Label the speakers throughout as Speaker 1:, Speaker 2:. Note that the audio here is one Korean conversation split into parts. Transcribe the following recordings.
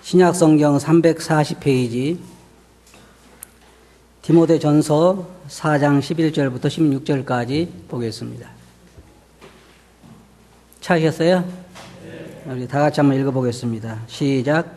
Speaker 1: 신약성경 340페이지 디모데전서 4장 11절부터 16절까지 보겠습니다. 찾으셨어요? 우리 다 같이 한번 읽어보겠습니다. 시작.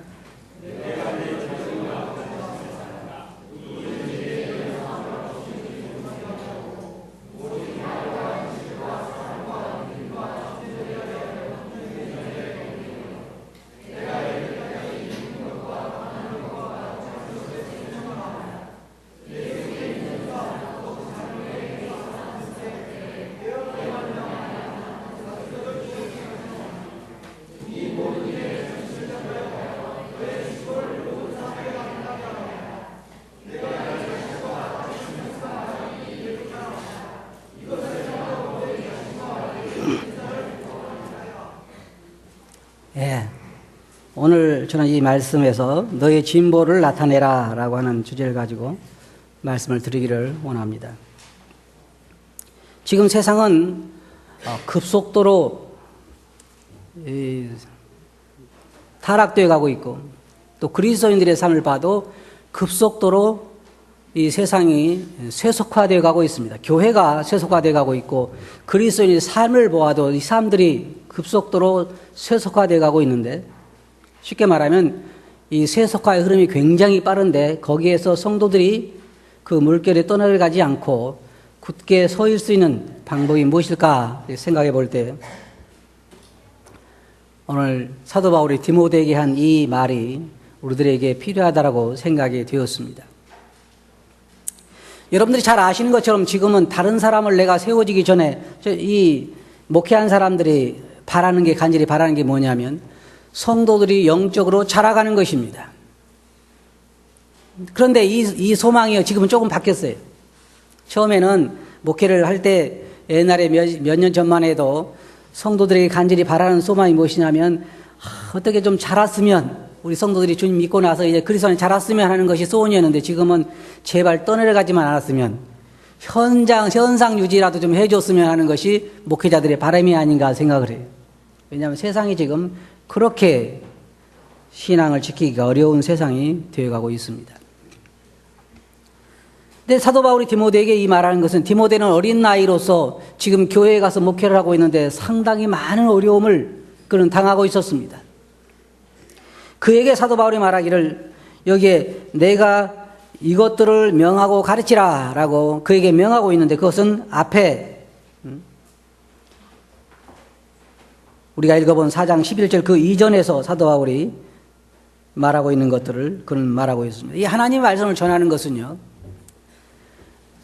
Speaker 1: 오늘 저는 이 말씀에서 너의 진보를 나타내라 라고 하는 주제를 가지고 말씀을 드리기를 원합니다. 지금 세상은 급속도로 타락되어 가고 있고 또 그리스도인들의 삶을 봐도 급속도로 이 세상이 쇠속화되어 가고 있습니다. 교회가 쇠속화되어 가고 있고 그리스도인의 삶을 보아도 이 사람들이 급속도로 쇠속화되어 가고 있는데 쉽게 말하면 이 쇠속화의 흐름이 굉장히 빠른데 거기에서 성도들이 그 물결에 떠내려가지 않고 굳게 서 있을 수 있는 방법이 무엇일까 생각해 볼 때 오늘 사도 바울이 디모데에게 한 이 말이 우리들에게 필요하다라고 생각이 되었습니다. 여러분들이 잘 아시는 것처럼 지금은 다른 사람을 내가 세워지기 전에 이 목회한 사람들이 바라는 게 간절히 바라는 게 뭐냐면 성도들이 영적으로 자라가는 것입니다. 그런데 이 소망이요 지금은 조금 바뀌었어요. 처음에는 목회를 할 때 옛날에 몇 년 전만 해도 성도들에게 간절히 바라는 소망이 무엇이냐면 어떻게 좀 자랐으면 우리 성도들이 주님 믿고 나서 이제 그리스도 안에 자랐으면 하는 것이 소원이었는데 지금은 제발 떠내려가지만 않았으면 현상 유지라도 좀 해줬으면 하는 것이 목회자들의 바람이 아닌가 생각을 해요. 왜냐하면 세상이 지금 그렇게 신앙을 지키기가 어려운 세상이 되어가고 있습니다. 근데 사도 바울이 디모데에게 이 말하는 것은 디모데는 어린 나이로서 지금 교회에 가서 목회를 하고 있는데 상당히 많은 어려움을 그는 당하고 있었습니다. 그에게 사도 바울이 말하기를 여기에 내가 이것들을 명하고 가르치라 라고 그에게 명하고 있는데 그것은 앞에 우리가 읽어본 4장 11절 그 이전에서 사도 바울이 말하고 있는 것들을 그는 말하고 있습니다. 이 하나님의 말씀을 전하는 것은요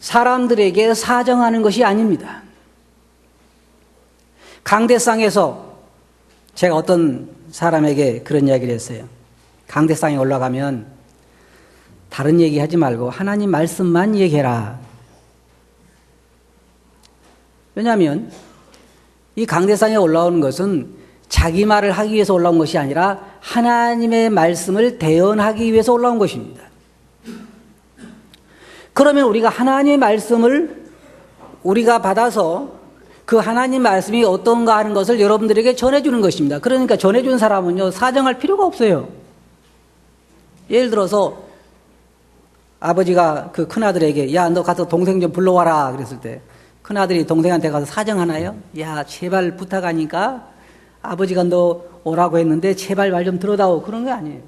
Speaker 1: 사람들에게 사정하는 것이 아닙니다. 강대상에서 제가 어떤 사람에게 그런 이야기를 했어요. 강대상에 올라가면 다른 얘기 하지 말고 하나님 말씀만 얘기해라. 왜냐하면 이 강대상에 올라오는 것은 자기 말을 하기 위해서 올라온 것이 아니라 하나님의 말씀을 대언하기 위해서 올라온 것입니다. 그러면 우리가 하나님의 말씀을 우리가 받아서 그 하나님 말씀이 어떤가 하는 것을 여러분들에게 전해주는 것입니다. 그러니까 전해준 사람은요 사정할 필요가 없어요. 예를 들어서 아버지가 그 큰아들에게 야 너 가서 동생 좀 불러와라 그랬을 때 큰아들이 동생한테 가서 사정하나요? 야 제발 부탁하니까 아버지가 너 오라고 했는데 제발 말 좀 들어다오 그런 게 아니에요.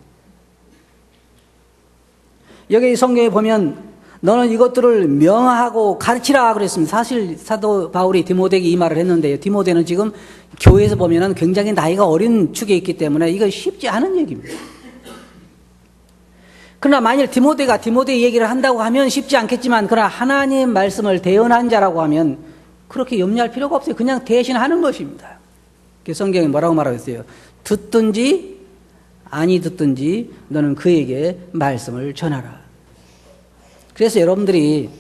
Speaker 1: 여기 성경에 보면 너는 이것들을 명하고 가르치라 그랬습니다. 사실 사도 바울이 디모데에게 이 말을 했는데요. 디모데는 지금 교회에서 보면은 굉장히 나이가 어린 축에 있기 때문에 이거 쉽지 않은 얘기입니다. 그러나 만일 디모데 얘기를 한다고 하면 쉽지 않겠지만 그러나 하나님 말씀을 대언한 자라고 하면 그렇게 염려할 필요가 없어요. 그냥 대신하는 것입니다. 성경이 뭐라고 말하고 있어요? 듣든지 아니 듣든지 너는 그에게 말씀을 전하라. 그래서 여러분들이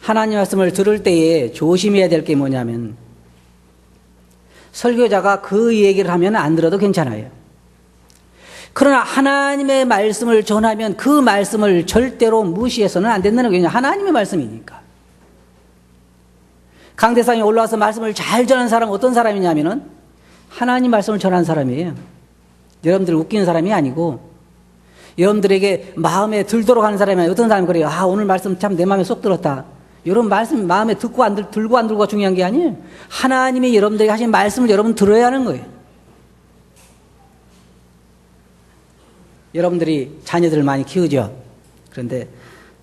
Speaker 1: 하나님 말씀을 들을 때에 조심해야 될 게 뭐냐면 설교자가 그 얘기를 하면 안 들어도 괜찮아요. 그러나 하나님의 말씀을 전하면 그 말씀을 절대로 무시해서는 안 된다는 거예요. 하나님의 말씀이니까. 강대상에 올라와서 말씀을 잘 전하는 사람은 어떤 사람이냐면은 하나님 말씀을 전하는 사람이에요. 여러분들 웃기는 사람이 아니고 여러분들에게 마음에 들도록 하는 사람이 어떤 사람이 그래요. 아, 오늘 말씀 참 내 마음에 쏙 들었다. 이런 말씀 마음에 들고 안 들고가 중요한 게 아니에요. 하나님이 여러분들에게 하신 말씀을 여러분 들어야 하는 거예요. 여러분들이 자녀들을 많이 키우죠. 그런데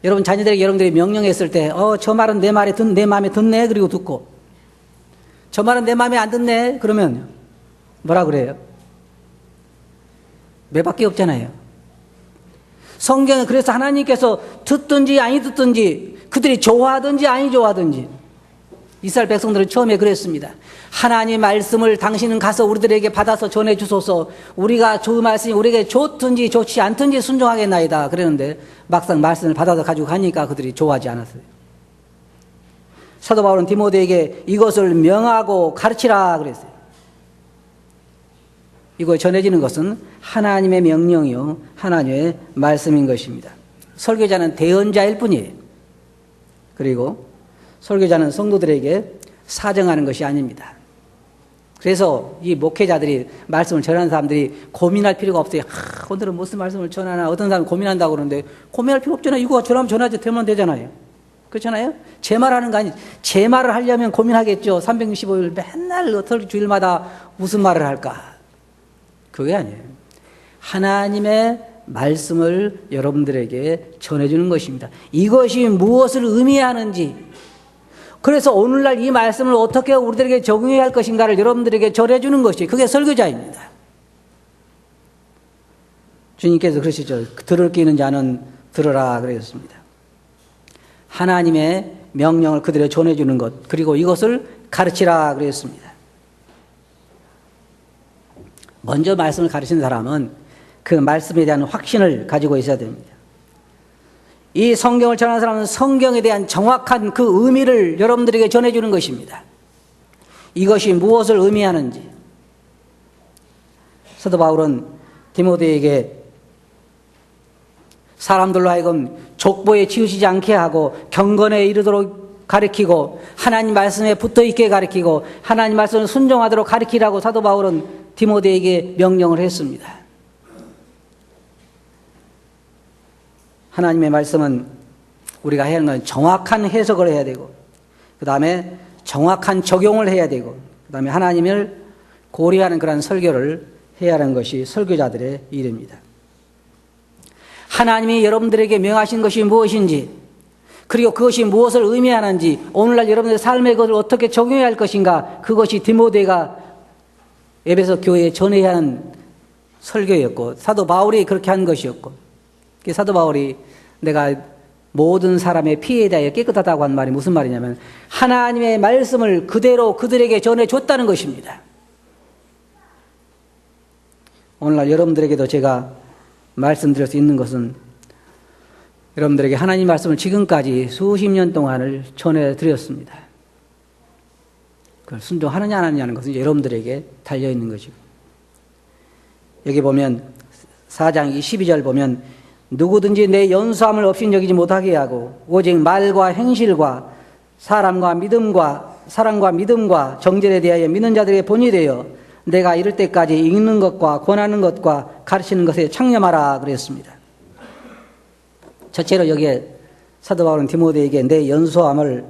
Speaker 1: 여러분 자녀들에게 여러분들이 명령했을 때, 저 말은 내 마음에 듣네. 그리고 듣고, 저 말은 내 마음에 안 듣네. 그러면 뭐라 그래요? 매밖에 없잖아요. 성경은 그래서 하나님께서 듣든지 아니 듣든지, 그들이 좋아하든지 아니 좋아하든지, 이스라엘 백성들은 처음에 그랬습니다. 하나님 말씀을 당신은 가서 우리들에게 받아서 전해 주소서. 우리가 그 말씀이 우리에게 좋든지 좋지 않든지 순종하겠나이다. 그랬는데 막상 말씀을 받아서 가지고 가니까 그들이 좋아하지 않았어요. 사도 바울은 디모데에게 이것을 명하고 가르치라 그랬어요. 이거 전해지는 것은 하나님의 명령이요, 하나님의 말씀인 것입니다. 설교자는 대언자일 뿐이에요. 그리고 설교자는 성도들에게 사정하는 것이 아닙니다. 그래서 이 목회자들이, 말씀을 전하는 사람들이 고민할 필요가 없어요. 오늘은 무슨 말씀을 전하나. 어떤 사람은 고민한다고 그러는데 고민할 필요 없잖아요. 이거 전하면 전하지 되면 되잖아요. 그렇잖아요? 제 말하는 거 아니지. 제 말을 하려면 고민하겠죠. 365일 맨날 주일마다 무슨 말을 할까. 그게 아니에요. 하나님의 말씀을 여러분들에게 전해주는 것입니다. 이것이 무엇을 의미하는지, 그래서 오늘날 이 말씀을 어떻게 우리들에게 적용해야 할 것인가를 여러분들에게 전해주는 것이, 그게 설교자입니다. 주님께서 그러시죠. 들을 귀 있는 자는 들으라 그랬습니다. 하나님의 명령을 그들에게 전해주는 것, 그리고 이것을 가르치라 그랬습니다. 먼저 말씀을 가르치는 사람은 그 말씀에 대한 확신을 가지고 있어야 됩니다. 이 성경을 전하는 사람은 성경에 대한 정확한 그 의미를 여러분들에게 전해주는 것입니다. 이것이 무엇을 의미하는지. 사도 바울은 디모데에게 사람들로 하여금 족보에 치우치지 않게 하고 경건에 이르도록 가르치고 하나님 말씀에 붙어있게 가르치고 하나님 말씀을 순종하도록 가르치라고 사도 바울은 디모데에게 명령을 했습니다. 하나님의 말씀은 우리가 해야 하는 건 정확한 해석을 해야 되고, 그 다음에 정확한 적용을 해야 되고, 그 다음에 하나님을 고려하는 그런 설교를 해야 하는 것이 설교자들의 일입니다. 하나님이 여러분들에게 명하신 것이 무엇인지, 그리고 그것이 무엇을 의미하는지, 오늘날 여러분들의 삶에 그것을 어떻게 적용해야 할 것인가, 그것이 디모데가 에베소 교회에 전해야 하는 설교였고, 사도 바울이 그렇게 한 것이었고, 사도 바울이 내가 모든 사람의 피해에 대하여 깨끗하다고 한 말이 무슨 말이냐면 하나님의 말씀을 그대로 그들에게 전해줬다는 것입니다. 오늘날 여러분들에게도 제가 말씀드릴 수 있는 것은 여러분들에게 하나님 말씀을 지금까지 수십 년 동안을 전해드렸습니다. 그걸 순종하느냐 안 하느냐는 것은 여러분들에게 달려있는 것이고, 여기 보면 4장 12절 보면 누구든지 내 연수함을 없인 여기지 못하게 하고 오직 말과 행실과 사람과 믿음과 사랑과 믿음과 정죄에 대하여 믿는 자들의 본이 되어 내가 이를 때까지 읽는 것과 권하는 것과 가르치는 것에 창념하라 그랬습니다. 첫째로 여기에 사도 바울은 디모데에게 내 연소함을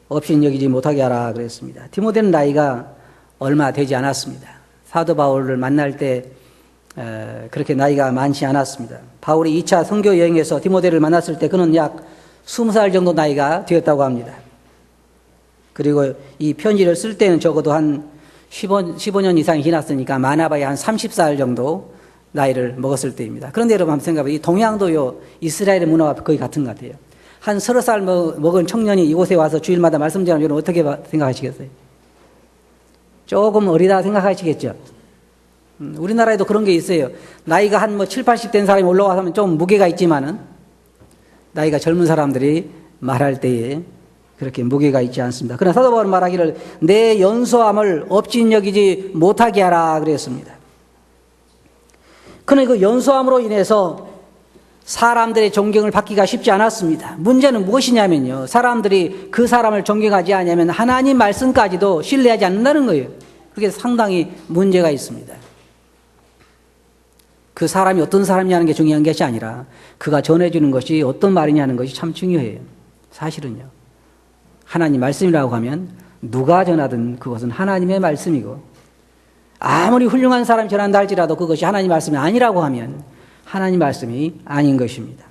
Speaker 1: 없인 여기지 못하게 하라 그랬습니다. 디모데는 나이가 얼마 되지 않았습니다. 사도 바울을 만날 때 그렇게 나이가 많지 않았습니다. 바울이 2차 선교 여행에서 디모데를 만났을 때 그는 약 20살 정도 나이가 되었다고 합니다. 그리고 이 편지를 쓸 때는 적어도 한 15년 이상이 지났으니까 많아봐야 한 30살 정도 나이를 먹었을 때입니다. 그런데 여러분 한번 생각해보세요. 이 동양도요, 이스라엘의 문화와 거의 같은 것 같아요. 한 30살 먹은 청년이 이곳에 와서 주일마다 말씀 전하면 여러분 어떻게 생각하시겠어요? 조금 어리다 생각하시겠죠? 우리나라에도 그런 게 있어요. 나이가 한 7, 80 된 사람이 올라와서 하면 좀 무게가 있지만은 나이가 젊은 사람들이 말할 때에 그렇게 무게가 있지 않습니다. 그러나 사도 바울은 말하기를 내 연소함을 업진 여기지 못하게 하라 그랬습니다. 그러나 그 연소함으로 인해서 사람들의 존경을 받기가 쉽지 않았습니다. 문제는 무엇이냐면요, 사람들이 그 사람을 존경하지 않으면 하나님 말씀까지도 신뢰하지 않는다는 거예요. 그게 상당히 문제가 있습니다. 그 사람이 어떤 사람이냐는 게 중요한 것이 아니라 그가 전해주는 것이 어떤 말이냐는 것이 참 중요해요. 사실은요. 하나님 말씀이라고 하면 누가 전하든 그것은 하나님의 말씀이고, 아무리 훌륭한 사람이 전한다 할지라도 그것이 하나님 말씀이 아니라고 하면 하나님 말씀이 아닌 것입니다.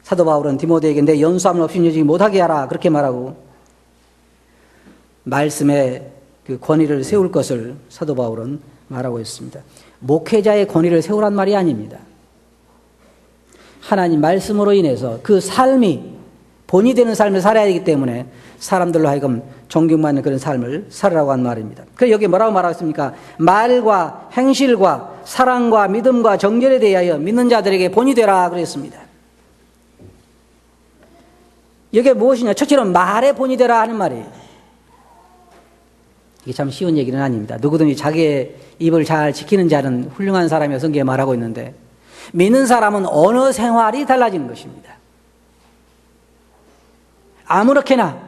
Speaker 1: 사도 바울은 디모데에게 내 연수함을 없이지 못하게 하라 그렇게 말하고 말씀의 그 권위를 세울 것을 사도 바울은 말하고 있습니다. 목회자의 권위를 세우란 말이 아닙니다. 하나님 말씀으로 인해서 그 삶이 본이 되는 삶을 살아야 되기 때문에 사람들로 하여금 존경받는 그런 삶을 살으라고 한 말입니다. 그래서 여기 뭐라고 말하고 있습니까? 말과 행실과 사랑과 믿음과 정결에 대하여 믿는 자들에게 본이 되라 그랬습니다. 이게 무엇이냐? 첫째로 말에 본이 되라 하는 말이에요. 이게 참 쉬운 얘기는 아닙니다. 누구든지 자기의 입을 잘 지키는 자는 훌륭한 사람이라고 성경에 말하고 있는데, 믿는 사람은 언어 생활이 달라지는 것입니다. 아무렇게나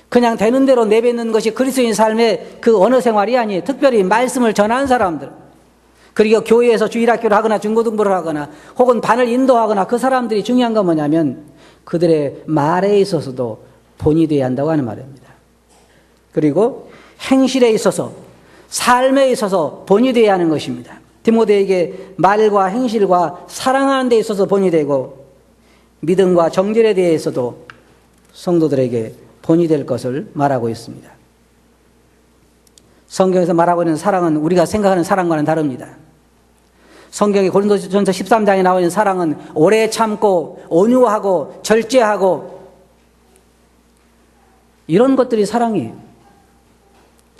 Speaker 1: 그냥 되는 대로 내뱉는 것이 그리스도인 삶의 그 언어 생활이 아니에요. 특별히 말씀을 전하는 사람들, 그리고 교회에서 주일학교를 하거나 중고등부를 하거나 혹은 반을 인도하거나 그 사람들이 중요한 건 뭐냐면 그들의 말에 있어서도 본이 되어야 한다고 하는 말입니다. 그리고 행실에 있어서, 삶에 있어서 본이 되어야 하는 것입니다. 디모데에게 말과 행실과 사랑하는 데 있어서 본이 되고, 믿음과 정결에 대해서도 성도들에게 본이 될 것을 말하고 있습니다. 성경에서 말하고 있는 사랑은 우리가 생각하는 사랑과는 다릅니다. 성경의 고린도전서 13장에 나와 있는 사랑은 오래 참고 온유하고 절제하고 이런 것들이 사랑이에요.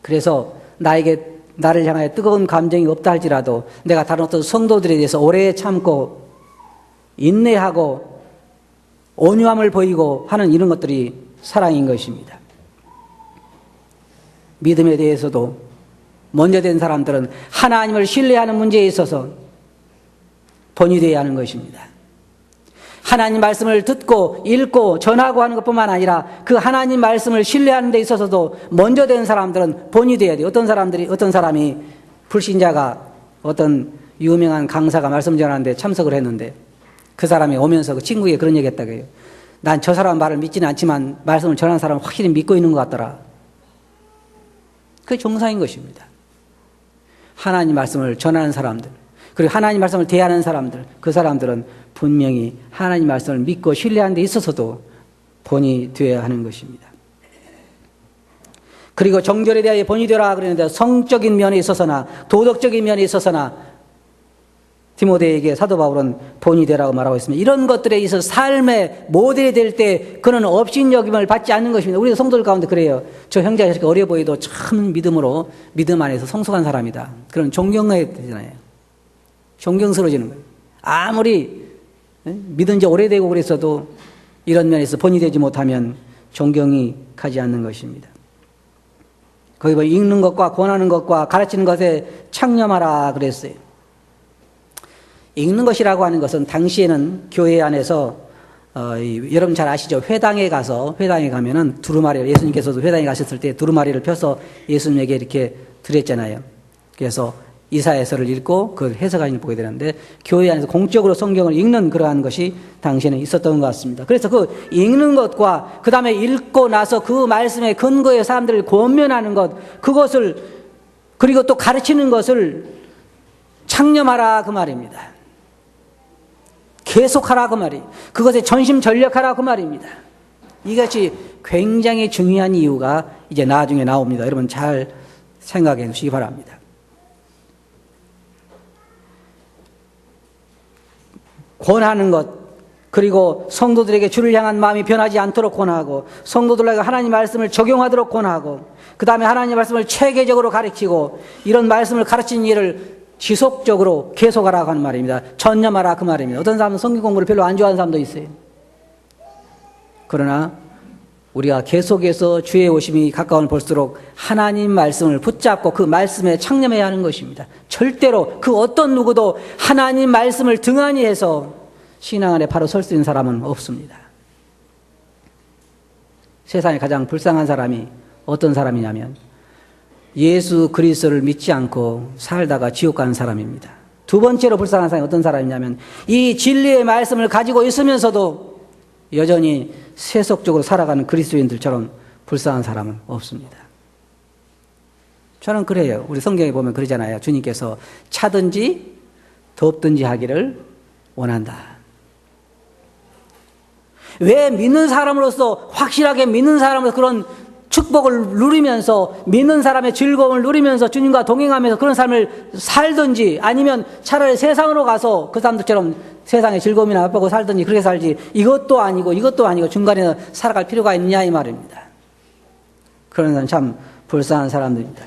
Speaker 1: 그래서 나를 향하여 뜨거운 감정이 없다 할지라도 내가 다른 어떤 성도들에 대해서 오래 참고 인내하고 온유함을 보이고 하는 이런 것들이 사랑인 것입니다. 믿음에 대해서도 먼저 된 사람들은 하나님을 신뢰하는 문제에 있어서 본이 되어야 하는 것입니다. 하나님 말씀을 듣고 읽고 전하고 하는 것뿐만 아니라 그 하나님 말씀을 신뢰하는 데 있어서도 먼저 된 사람들은 본이 되어야 돼요. 어떤 사람이 불신자가 어떤 유명한 강사가 말씀 전하는데 참석을 했는데 그 사람이 오면서 그 친구에게 그런 얘기 했다고 해요. 난 저 사람 말을 믿지는 않지만 말씀을 전하는 사람은 확실히 믿고 있는 것 같더라. 그게 정상인 것입니다. 하나님 말씀을 전하는 사람들, 그리고 하나님 말씀을 대하는 사람들, 그 사람들은 분명히 하나님 말씀을 믿고 신뢰하는 데 있어서도 본이 되어야 하는 것입니다. 그리고 정결에 대하여 본이 되라 그러는데 성적인 면에 있어서나 도덕적인 면에 있어서나 디모데에게 사도 바울은 본이 되라고 말하고 있습니다. 이런 것들에 있어서 삶의 모델이 될 때 그는 업신여김을 받지 않는 것입니다. 우리 성도들 가운데 그래요. 저 형제가 이렇게 어려 보이도 참 믿음 안에서 성숙한 사람이다. 그런 존경해야 되잖아요. 존경스러워지는 거예요. 아무리 믿은 지 오래되고 그랬어도 이런 면에서 본이 되지 못하면 존경이 가지 않는 것입니다. 거기 뭐 읽는 것과 권하는 것과 가르치는 것에 창념하라 그랬어요. 읽는 것이라고 하는 것은 당시에는 교회 안에서 여러분 잘 아시죠? 회당에 가면은 두루마리를, 예수님께서도 회당에 가셨을 때 두루마리를 펴서 예수님에게 이렇게 드렸잖아요. 그래서 이사야서를 읽고 그 해석하는 걸 보게 되는데 교회 안에서 공적으로 성경을 읽는 그러한 것이 당시에는 있었던 것 같습니다. 그래서 그 읽는 것과 그 다음에 읽고 나서 그 말씀의 근거에 사람들을 권면하는 것, 그것을 그리고 또 가르치는 것을 창념하라 그 말입니다. 계속하라 그 말이에요. 그것에 전심전력하라 그 말입니다. 이것이 굉장히 중요한 이유가 이제 나중에 나옵니다. 여러분 잘 생각해 주시기 바랍니다. 권하는 것, 그리고 성도들에게 주를 향한 마음이 변하지 않도록 권하고, 성도들에게 하나님 말씀을 적용하도록 권하고, 그 다음에 하나님 말씀을 체계적으로 가르치고, 이런 말씀을 가르치는 일을 지속적으로 계속하라고 하는 말입니다. 전념하라 그 말입니다. 어떤 사람은 성경 공부를 별로 안 좋아하는 사람도 있어요. 그러나 우리가 계속해서 주의 오심이 가까운 볼수록 하나님 말씀을 붙잡고 그 말씀에 창념해야 하는 것입니다. 절대로 그 어떤 누구도 하나님 말씀을 등한히 해서 신앙 안에 바로 설 수 있는 사람은 없습니다. 세상에 가장 불쌍한 사람이 어떤 사람이냐면 예수 그리스도를 믿지 않고 살다가 지옥 가는 사람입니다. 두 번째로 불쌍한 사람이 어떤 사람이냐면 이 진리의 말씀을 가지고 있으면서도 여전히 세속적으로 살아가는 그리스도인들처럼 불쌍한 사람은 없습니다. 저는 그래요. 우리 성경에 보면 그러잖아요. 주님께서 차든지 덥든지 하기를 원한다. 왜 믿는 사람으로서 확실하게 믿는 사람으로서 그런 축복을 누리면서 믿는 사람의 즐거움을 누리면서 주님과 동행하면서 그런 삶을 살든지 아니면 차라리 세상으로 가서 그 사람들처럼 세상의 즐거움이나 맛보고 살든지 그렇게 살지 이것도 아니고 중간에 살아갈 필요가 있느냐 이 말입니다. 그런 사람 참 불쌍한 사람들입니다.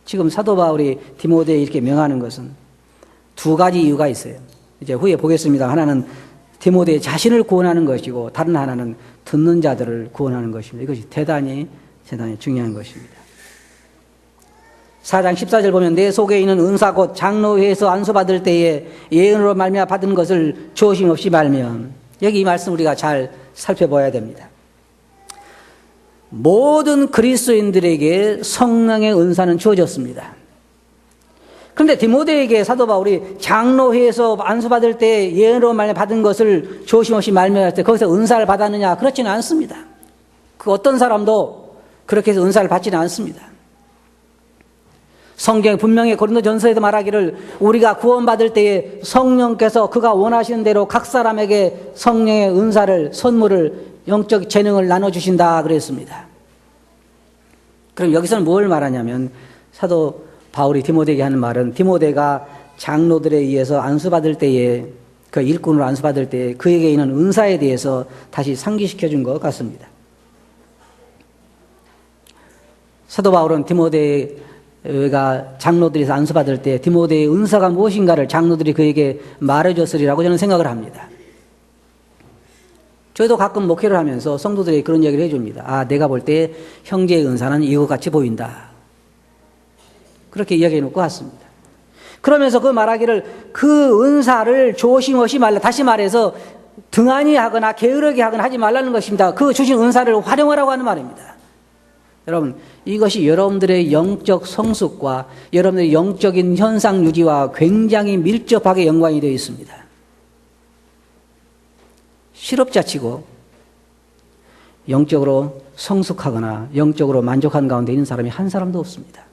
Speaker 1: 지금 사도 바울이 디모데에 이렇게 명하는 것은 두 가지 이유가 있어요. 이제 후에 보겠습니다. 하나는 디모데 자신을 구원하는 것이고 다른 하나는 듣는 자들을 구원하는 것입니다. 이것이 대단히 중요한 것입니다. 4장 14절 보면 내 속에 있는 은사 곧 장로회에서 안수받을 때에 예언으로 말미암아 받은 것을 조심 없이 말면 여기 이 말씀 우리가 잘 살펴봐야 됩니다. 모든 그리스도인들에게 성령의 은사는 주어졌습니다. 그런데 디모데에게 사도 바울이 장로회에서 안수받을 때 예언으로 받은 것을 조심없이 말미암을 때 거기서 은사를 받았느냐? 그렇지는 않습니다. 그 어떤 사람도 그렇게 해서 은사를 받지는 않습니다. 성경에 분명히 고린도전서에도 말하기를 우리가 구원받을 때에 성령께서 그가 원하시는 대로 각 사람에게 성령의 은사를 선물을 영적 재능을 나눠주신다 그랬습니다. 그럼 여기서는 뭘 말하냐면 사도 바울이 디모데에게 하는 말은 디모데가 장로들에 의해서 안수받을 때에 그 일꾼으로 안수받을 때에 그에게 있는 은사에 대해서 다시 상기시켜 준 것 같습니다. 사도 바울은 디모데가 장로들에서 안수받을 때 디모데의 은사가 무엇인가를 장로들이 그에게 말해줬으리라고 저는 생각을 합니다. 저희도 가끔 목회를 하면서 성도들에게 그런 얘기를 해줍니다. 아, 내가 볼 때 형제의 은사는 이것같이 보인다. 그렇게 이야기해 놓고 왔습니다. 그러면서 그 말하기를 그 은사를 조심없이 말라. 다시 말해서 등한히 하거나 게으르게 하거나 하지 말라는 것입니다. 그 주신 은사를 활용하라고 하는 말입니다. 여러분, 이것이 여러분들의 영적 성숙과 여러분들의 영적인 현상 유지와 굉장히 밀접하게 연관이 되어 있습니다. 실업자치고 영적으로 성숙하거나 영적으로 만족한 가운데 있는 사람이 한 사람도 없습니다.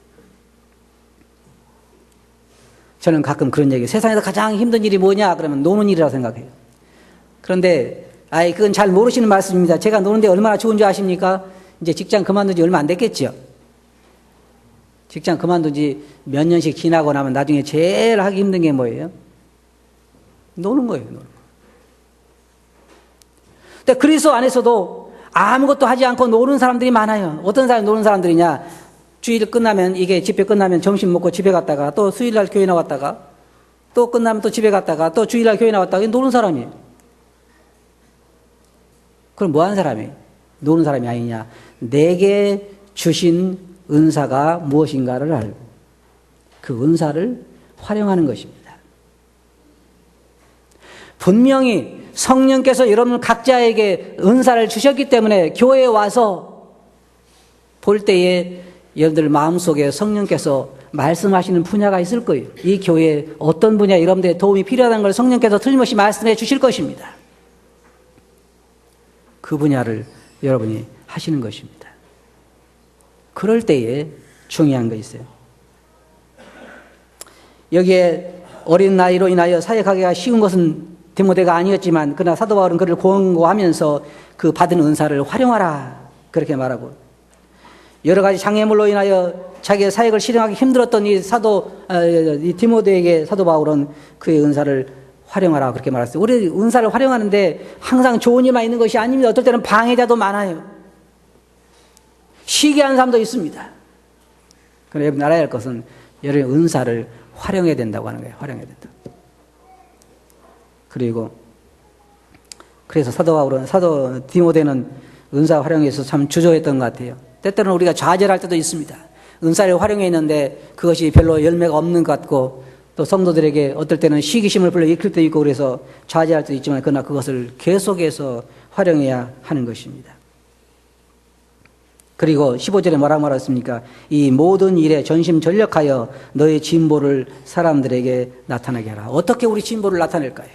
Speaker 1: 저는 가끔 그런 얘기, 세상에서 가장 힘든 일이 뭐냐? 그러면 노는 일이라고 생각해요. 그런데, 그건 잘 모르시는 말씀입니다. 제가 노는데 얼마나 좋은 줄 아십니까? 이제 직장 그만둔 지 얼마 안 됐겠죠? 직장 그만둔 지 몇 년씩 지나고 나면 나중에 제일 하기 힘든 게 뭐예요? 노는 거예요, 노는 거. 근데 그리스도 안에서도 아무것도 하지 않고 노는 사람들이 많아요. 어떤 사람이 노는 사람들이냐? 주일 끝나면 이게 집회 끝나면 점심 먹고 집에 갔다가 또 수요일날 교회 나왔다가 또 끝나면 또 집에 갔다가 또 주일날 교회 나왔다가 노는 사람이에요. 그럼 뭐 하는 사람이에요? 노는 사람이 아니냐? 내게 주신 은사가 무엇인가를 알고 그 은사를 활용하는 것입니다. 분명히 성령께서 여러분 각자에게 은사를 주셨기 때문에 교회에 와서 볼 때에 여러분들 마음속에 성령께서 말씀하시는 분야가 있을 거예요. 이 교회에 어떤 분야 여러분들의 도움이 필요하다는 걸 성령께서 틀림없이 말씀해 주실 것입니다. 그 분야를 여러분이 하시는 것입니다. 그럴 때에 중요한 거 있어요. 여기에 어린 나이로 인하여 사역하기가 쉬운 것은 디모데가 아니었지만 그러나 사도 바울은 그를 권고하면서 그 받은 은사를 활용하라 그렇게 말하고 여러 가지 장애물로 인하여 자기의 사역을 실행하기 힘들었던 이 디모데에게 사도 바울은 그의 은사를 활용하라 그렇게 말했어요. 우리 은사를 활용하는데 항상 좋은 일만 있는 것이 아닙니다. 어떨 때는 방해자도 많아요. 쉬게 하는 사람도 있습니다. 그래서 여러분 알아야 할 것은 여러분의 은사를 활용해야 된다고 하는 거예요. 활용해야 된다. 그래서 사도 디모데는 은사 활용해서 참 주저했던 것 같아요. 때때로는 우리가 좌절할 때도 있습니다. 은사를 활용했는데 그것이 별로 열매가 없는 것 같고 또 성도들에게 어떨 때는 시기심을 불러 일으킬 때도 있고 그래서 좌절할 때도 있지만 그러나 그것을 계속해서 활용해야 하는 것입니다. 그리고 15절에 뭐라고 말했습니까? 이 모든 일에 전심전력하여 너의 진보를 사람들에게 나타나게 하라. 어떻게 우리 진보를 나타낼까요?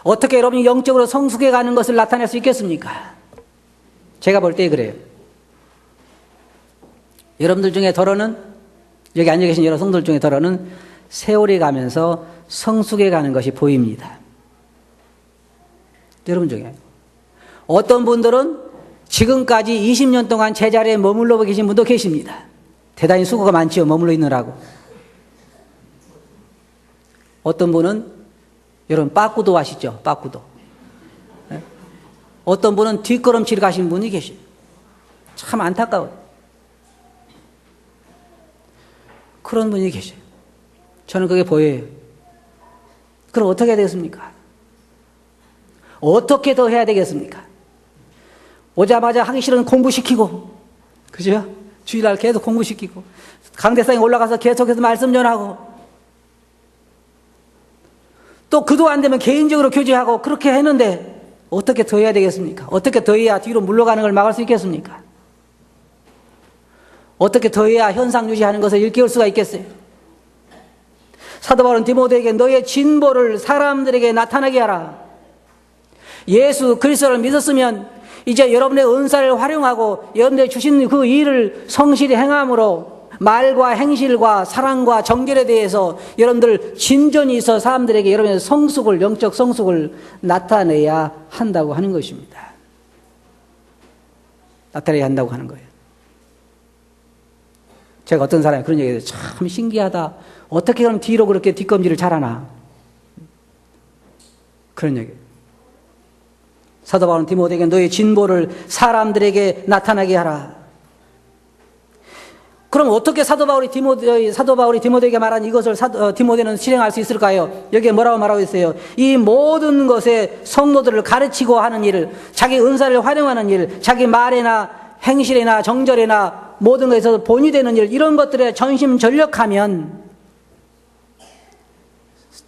Speaker 1: 어떻게 여러분이 영적으로 성숙해 가는 것을 나타낼 수 있겠습니까? 제가 볼 때 그래요. 여러분들 중에 더러는, 여기 앉아 계신 여러 성도들 중에 더러는 세월이 가면서 성숙해 가는 것이 보입니다. 여러분 중에 어떤 분들은 지금까지 20년 동안 제자리에 머물러 계신 분도 계십니다. 대단히 수고가 많지요, 머물러 있느라고. 어떤 분은, 여러분 빠꾸도 아시죠? 빠꾸도. 어떤 분은 뒷걸음질 가신 분이 계셔요. 참 안타까워요. 그런 분이 계셔요. 저는 그게 보여요. 그럼 어떻게 해야 되겠습니까? 어떻게 더 해야 되겠습니까? 오자마자 하기 싫은 공부시키고, 그죠? 주일날 계속 공부시키고, 강대상에 올라가서 계속해서 말씀 전하고, 또 그도 안 되면 개인적으로 교제하고, 그렇게 했는데, 어떻게 더 해야 되겠습니까? 어떻게 더 해야 뒤로 물러가는 걸 막을 수 있겠습니까? 어떻게 더 해야 현상 유지하는 것을 일깨울 수가 있겠어요? 사도 바울은 디모데에게 너의 진보를 사람들에게 나타나게 하라. 예수 그리스도를 믿었으면 이제 여러분의 은사를 활용하고 여러분들이 주신 그 일을 성실히 행함으로 말과 행실과 사랑과 정결에 대해서 여러분들 진전이 있어 사람들에게 여러분의 성숙을, 영적 성숙을 나타내야 한다고 하는 것입니다. 나타내야 한다고 하는 거예요. 제가 어떤 사람이 그런 얘기해요. 참 신기하다. 어떻게 그럼 뒤로 그렇게 뒷검질을 잘하나. 그런 얘기예요. 사도 바울은 디모데에게 너의 진보를 사람들에게 나타나게 하라. 그럼 어떻게 사도 바울이 디모데에게 말한 이것을 디모데는 실행할 수 있을까요? 여기에 뭐라고 말하고 있어요? 이 모든 것에 성도들을 가르치고 하는 일을, 자기 은사를 활용하는 일, 자기 말이나 행실이나 정절이나 모든 것에서 본이 되는 일, 이런 것들에 전심전력하면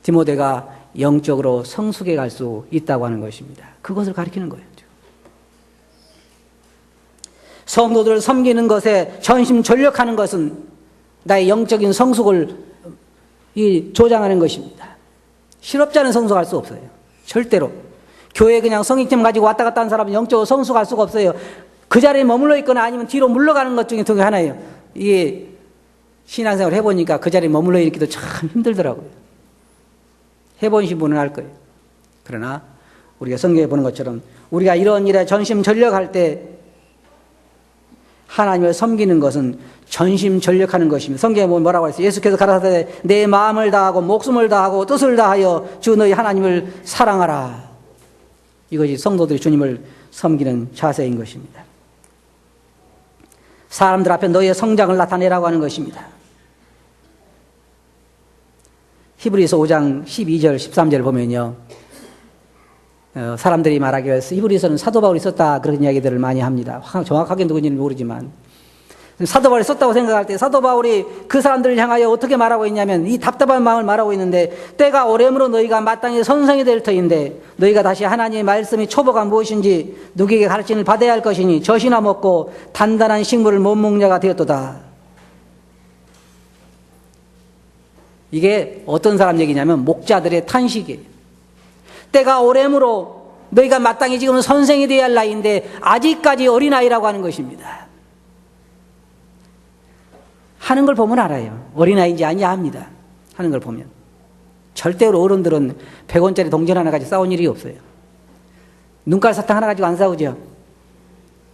Speaker 1: 디모데가 영적으로 성숙해 갈 수 있다고 하는 것입니다. 그것을 가리키는 거예요. 성도들을 섬기는 것에 전심전력하는 것은 나의 영적인 성숙을 조장하는 것입니다. 실업지 않은 성숙할 수 없어요. 절대로. 교회에 그냥 성익점 가지고 왔다 갔다 하는 사람은 영적으로 성숙할 수가 없어요. 그 자리에 머물러 있거나 아니면 뒤로 물러가는 것 중에 두 하나예요. 이게 신앙생활을 해보니까 그 자리에 머물러 있기도 참 힘들더라고요. 해보신 분은 알 거예요. 그러나 우리가 성경에 보는 것처럼 우리가 이런 일에 전심전력할 때 하나님을 섬기는 것은 전심전력하는 것입니다. 성경에 보면 뭐라고 했어요? 예수께서 가라사대 내 마음을 다하고 목숨을 다하고 뜻을 다하여 주 너희 하나님을 사랑하라. 이것이 성도들이 주님을 섬기는 자세인 것입니다. 사람들 앞에 너희의 성장을 나타내라고 하는 것입니다. 히브리서 5장 12절 13절 보면요, 사람들이 말하기를 히브리서는 사도 바울이 썼다 그런 이야기들을 많이 합니다. 정확하게 누군지는 모르지만 사도 바울이 썼다고 생각할 때 사도 바울이 그 사람들을 향하여 어떻게 말하고 있냐면 이 답답한 마음을 말하고 있는데, 때가 오래므로 너희가 마땅히 선생이 될 터인데 너희가 다시 하나님의 말씀이 초보가 무엇인지 누구에게 가르침을 받아야 할 것이니 젖이나 먹고 단단한 식물을 못 먹는 자가 되었도다. 이게 어떤 사람 얘기냐면 목자들의 탄식이에요. 때가 오래므로 너희가 마땅히 지금은 선생이 되어야 할 나이인데 아직까지 어린아이라고 하는 것입니다. 하는 걸 보면 알아요. 어린아이인지 아니냐 합니다. 하는 걸 보면. 절대로 어른들은 100원짜리 동전 하나 가지고 싸운 일이 없어요. 눈깔 사탕 하나 가지고 안 싸우죠.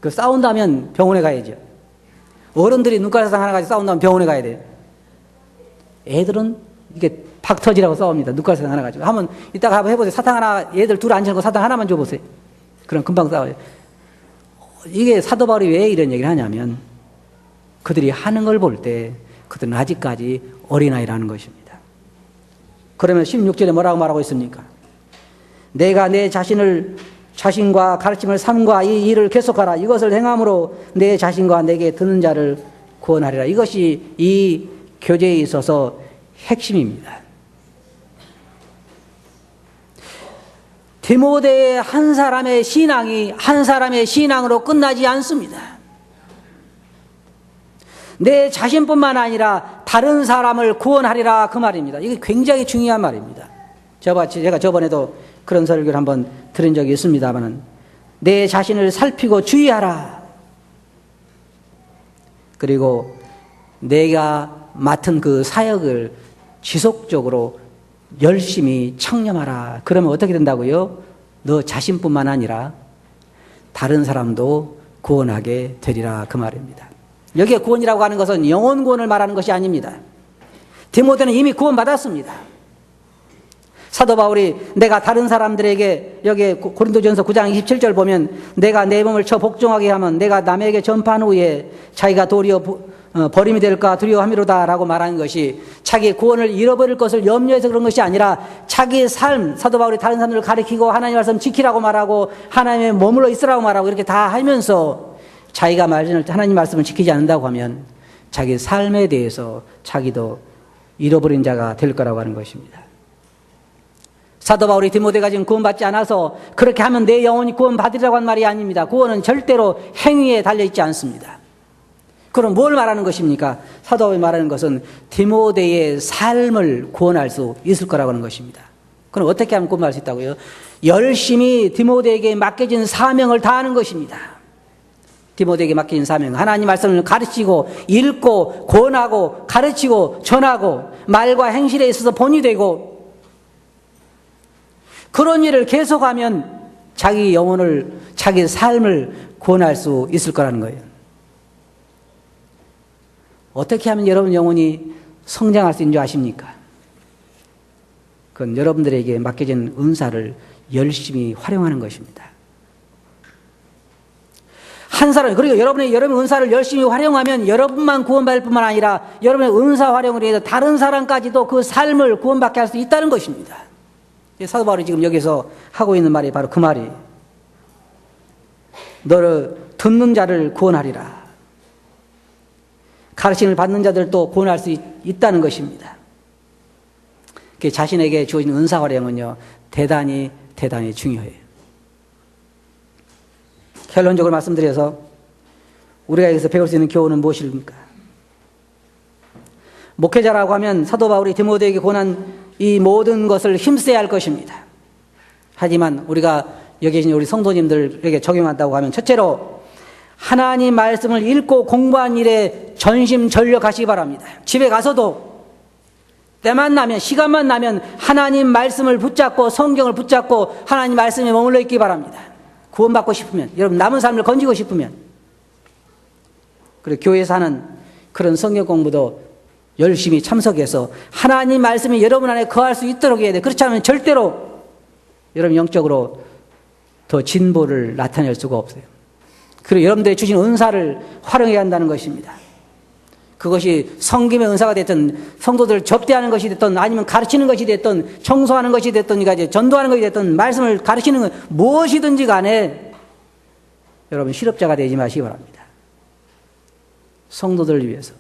Speaker 1: 그 싸운다면 병원에 가야죠. 어른들이 눈깔 사탕 하나 가지고 싸운다면 병원에 가야 돼요. 애들은 이게 박 터지라고 싸웁니다. 눈깔 사탕 하나 가지고. 한번 이따가 한번 해보세요. 사탕 하나, 얘들 둘 앉혀놓고 사탕 하나만 줘보세요. 그럼 금방 싸워요. 이게 사도 바울이 왜 이런 얘기를 하냐면 그들이 하는 걸 볼 때 그들은 아직까지 어린아이라는 것입니다. 그러면 16절에 뭐라고 말하고 있습니까? 내가 내 자신과 가르침을 삼과 이 일을 계속하라. 이것을 행함으로 내 자신과 내게 드는 자를 구원하리라. 이것이 이 교제에 있어서 핵심입니다. 디모데의 한 사람의 신앙이 한 사람의 신앙으로 끝나지 않습니다. 내 자신뿐만 아니라 다른 사람을 구원하리라 그 말입니다. 이게 굉장히 중요한 말입니다. 제가 저번에도 그런 설교를 한번 들은 적이 있습니다만 내 자신을 살피고 주의하라. 그리고 내가 맡은 그 사역을 지속적으로 열심히 청렴하라. 그러면 어떻게 된다고요? 너 자신뿐만 아니라 다른 사람도 구원하게 되리라 그 말입니다. 여기에 구원이라고 하는 것은 영혼 구원을 말하는 것이 아닙니다. 디모데는 이미 구원받았습니다. 사도 바울이 내가 다른 사람들에게 여기 고린도전서 9장 27절 보면 내가 내 몸을 쳐 복종하게 하면 내가 남에게 전파한 후에 자기가 도리어 버림이 될까 두려워함이로다 라고 말하는 것이 자기 구원을 잃어버릴 것을 염려해서 그런 것이 아니라 자기의 삶, 사도 바울이 다른 사람들을 가리키고 하나님의 말씀 지키라고 말하고 하나님의 머물러 있으라고 말하고 이렇게 다 하면서 자기가 하나님 말씀을 지키지 않는다고 하면 자기 삶에 대해서 자기도 잃어버린 자가 될 거라고 하는 것입니다. 사도 바울이 디모데가 지금 구원받지 않아서 그렇게 하면 내 영혼이 구원받으리라고 한 말이 아닙니다. 구원은 절대로 행위에 달려있지 않습니다. 그럼 뭘 말하는 것입니까? 사도 바울이 말하는 것은 디모데의 삶을 구원할 수 있을 거라고 하는 것입니다. 그럼 어떻게 하면 구원할 수 있다고요? 열심히 디모데에게 맡겨진 사명을 다하는 것입니다. 디모데에게 맡겨진 사명, 하나님 말씀을 가르치고 읽고 권하고 가르치고 전하고 말과 행실에 있어서 본이 되고 그런 일을 계속하면 자기 영혼을, 자기 삶을 구원할 수 있을 거라는 거예요. 어떻게 하면 여러분 영혼이 성장할 수 있는 줄 아십니까? 그건 여러분들에게 맡겨진 은사를 열심히 활용하는 것입니다. 한 사람, 그리고 여러분의 은사를 열심히 활용하면 여러분만 구원받을 뿐만 아니라 여러분의 은사 활용을 해서 다른 사람까지도 그 삶을 구원받게 할 수 있다는 것입니다. 사도 바울이 지금 여기서 하고 있는 말이 바로 그 말이에요. 너를 듣는 자를 구원하리라. 가르침을 받는 자들도 구원할 수 있다는 것입니다. 자신에게 주어진 은사 활용은요, 대단히 중요해요. 결론적으로 말씀드려서 우리가 여기서 배울 수 있는 교훈은 무엇입니까? 목회자라고 하면 사도 바울이 디모데에게 권한 이 모든 것을 힘써야 할 것입니다. 하지만 우리가 여기 계신 우리 성도님들에게 적용한다고 하면 첫째로 하나님 말씀을 읽고 공부한 일에 전심전력하시기 바랍니다. 집에 가서도 때만 나면, 시간만 나면 하나님 말씀을 붙잡고 성경을 붙잡고 하나님 말씀에 머물러 있기 바랍니다. 구원받고 싶으면, 여러분 남은 삶을 건지고 싶으면, 그리고 교회에서 하는 그런 성경 공부도 열심히 참석해서 하나님 말씀이 여러분 안에 거할 수 있도록 해야 돼. 그렇지 않으면 절대로 여러분 영적으로 더 진보를 나타낼 수가 없어요. 그리고 여러분들이 주신 은사를 활용해야 한다는 것입니다. 그것이 성김의 은사가 됐든 성도들을 접대하는 것이 됐든 아니면 가르치는 것이 됐든 청소하는 것이 됐든 이제 전도하는 것이 됐든 말씀을 가르치는 것 무엇이든지 간에 여러분 실업자가 되지 마시기 바랍니다. 성도들을 위해서,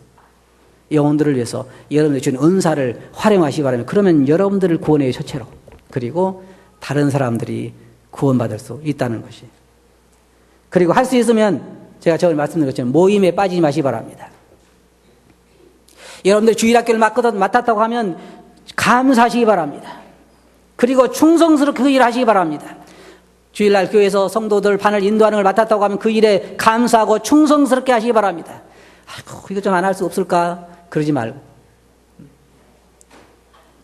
Speaker 1: 영혼들을 위해서 여러분들이 주는 은사를 활용하시기 바랍니다. 그러면 여러분들을 구원해요, 첫째로. 그리고 다른 사람들이 구원받을 수 있다는 것이. 그리고 할 수 있으면 제가 저번에 말씀드린 것처럼 모임에 빠지지 마시기 바랍니다. 여러분들이 주일학교를 맡았다고 하면 감사하시기 바랍니다. 그리고 충성스럽게 그 일을 하시기 바랍니다. 주일날 교회에서 성도들 반을 인도하는 걸 맡았다고 하면 그 일에 감사하고 충성스럽게 하시기 바랍니다. 아이고, 이거 좀 안 할 수 없을까? 그러지 말고.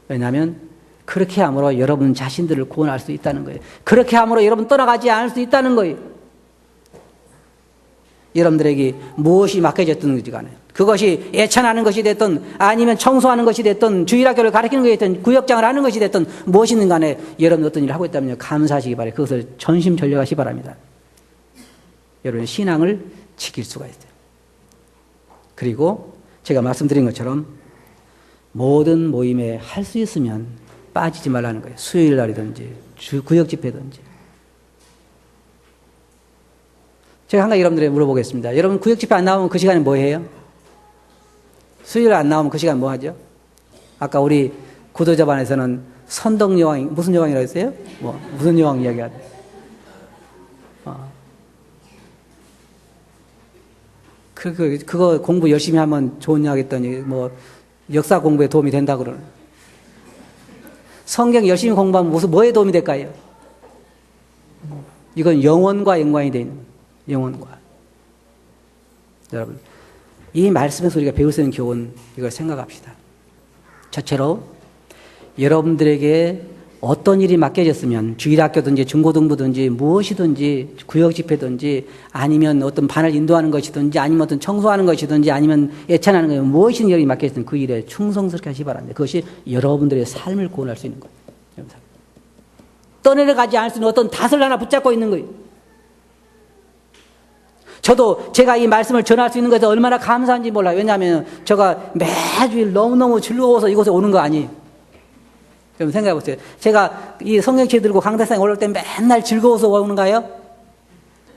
Speaker 1: 왜냐하면 그렇게 함으로 여러분 자신들을 구원할 수 있다는 거예요. 그렇게 함으로 여러분 떠나가지 않을 수 있다는 거예요. 여러분들에게 무엇이 맡겨졌든지 간에 그것이 예찬하는 것이 됐든 아니면 청소하는 것이 됐든 주일학교를 가르치는 것이 됐든 구역장을 하는 것이 됐든 무엇이든 간에 여러분 어떤 일을 하고 있다면 감사하시기 바라요. 그것을 전심전력하시기 바랍니다. 여러분의 신앙을 지킬 수가 있어요. 그리고 제가 말씀드린 것처럼 모든 모임에 할 수 있으면 빠지지 말라는 거예요. 수요일 날이든지 구역 집회든지. 제가 한 가지 여러분들에게 물어보겠습니다. 여러분 구역 집회 안 나오면 그 시간에 뭐 해요? 수요일 안 나오면 그 시간 뭐 하죠? 아까 우리 구도자반에서는 선덕여왕, 무슨 여왕이라고 했어요? 무슨 여왕 이야기하죠? 그거 공부 열심히 하면 좋냐 했더니 뭐 역사 공부에 도움이 된다 그러는. 성경 열심히 공부하면 무슨 뭐에 도움이 될까요? 이건 영혼과 연관이 되어 있는 거예요. 영혼과. 여러분, 이 말씀에서 우리가 배울 수 있는 교훈, 이걸 생각합시다. 첫째로 여러분들에게 어떤 일이 맡겨졌으면 주일학교든지 중고등부든지 무엇이든지 구역집회든지 아니면 어떤 반을 인도하는 것이든지 아니면 어떤 청소하는 것이든지 아니면 예찬하는 것이든지 무엇이든 일이 맡겨졌으면 그 일에 충성스럽게 하시기 바랍니다. 그것이 여러분들의 삶을 구원할 수 있는 거예요. 떠내려가지 않을 수 있는 어떤 닷을 하나 붙잡고 있는 거예요. 저도 제가 이 말씀을 전할 수 있는 것에 얼마나 감사한지 몰라요. 왜냐하면 제가 매주일 너무너무 즐거워서 이곳에 오는 거 아니에요. 좀 생각해 보세요. 제가 이 성경책 들고 강대상에 올라올 때 맨날 즐거워서 오는가요?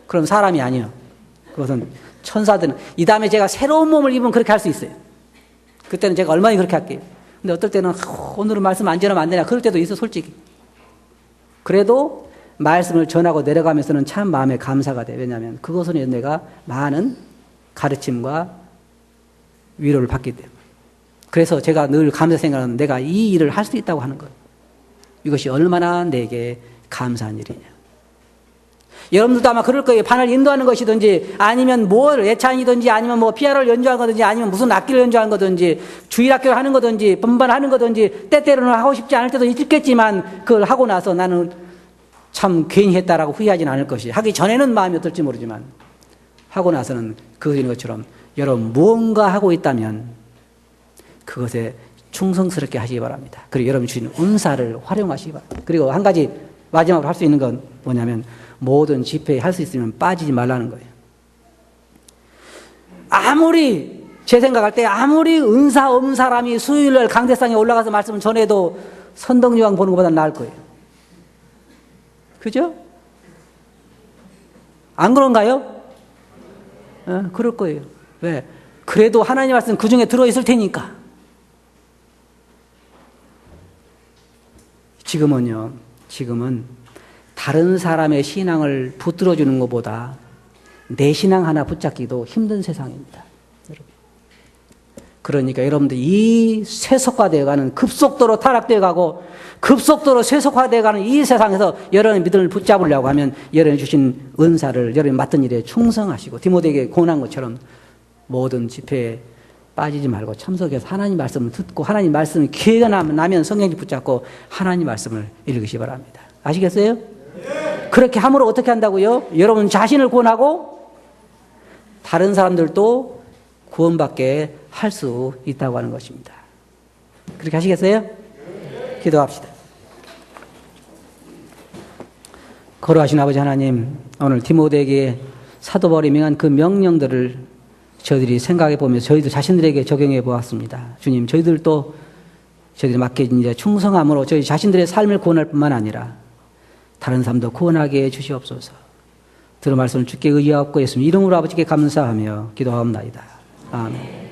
Speaker 1: 그럼 사람이 아니에요. 그것은 천사들은. 이 다음에 제가 새로운 몸을 입으면 그렇게 할 수 있어요. 그때는 제가 얼마나 그렇게 할게요. 근데 어떨 때는 오늘은 말씀 안 전하면 안 되나 그럴 때도 있어 솔직히. 그래도 말씀을 전하고 내려가면서는 참 마음에 감사가 돼요. 왜냐하면 그것은 내가 많은 가르침과 위로를 받기 때문에. 그래서 제가 늘 감사 생각하는 내가 이 일을 할 수 있다고 하는 거예요. 이것이 얼마나 내게 감사한 일이냐. 여러분들도 아마 그럴 거예요. 반을 인도하는 것이든지 아니면 뭘 예찬이든지 아니면 뭐 피아노를 연주하는 거든지 아니면 무슨 악기를 연주하는 거든지 주일학교를 하는 거든지 분반하는 거든지 때때로는 하고 싶지 않을 때도 있겠지만 그걸 하고 나서 나는 참 괜히 했다라고 후회하지는 않을 것이. 하기 전에는 마음이 어떨지 모르지만 하고 나서는 그인 것처럼 여러분 무언가 하고 있다면 그것에 충성스럽게 하시기 바랍니다. 그리고 여러분 주신 은사를 활용하시기 바랍니다. 그리고 한 가지 마지막으로 할 수 있는 건 뭐냐면 모든 집회에 할 수 있으면 빠지지 말라는 거예요. 아무리 제 생각할 때 아무리 은사 없는 사람이 수요일날 강대상에 올라가서 말씀을 전해도 선덕여왕 보는 것보다 나을 거예요. 그죠? 안 그런가요? 그럴 거예요. 왜? 그래도 하나님 말씀 그 중에 들어있을 테니까. 지금은 다른 사람의 신앙을 붙들어주는 것보다 내 신앙 하나 붙잡기도 힘든 세상입니다. 여러분. 그러니까 여러분들 이 세속화되어가는 급속도로 타락되어가고 급속도로 세속화되어가는 이 세상에서 여러분의 믿음을 붙잡으려고 하면 여러분이 주신 은사를 여러분이 맡은 일에 충성하시고 디모데에게 권한 것처럼 모든 집회에 빠지지 말고 참석해서 하나님 말씀을 듣고 하나님 말씀이 기회가 나면 성경을 붙잡고 하나님 말씀을 읽으시기 바랍니다. 아시겠어요? 네. 그렇게 함으로 어떻게 한다고요? 여러분 자신을 구원하고 다른 사람들도 구원받게 할 수 있다고 하는 것입니다. 그렇게 하시겠어요? 네. 기도합시다. 거룩하신 아버지 하나님, 오늘 디모데에게 사도 바울이 명한 그 명령들을 저희들이 생각해 보면서 저희들 자신들에게 적용해 보았습니다. 주님, 저희들도 저희들이 맡겨진 일에 충성함으로 저희 자신들의 삶을 구원할 뿐만 아니라 다른 사람도 구원하게 해 주시옵소서. 들은 말씀을 주께 의하옵고 예수님 이름으로 아버지께 감사하며 기도하옵나이다. 아멘.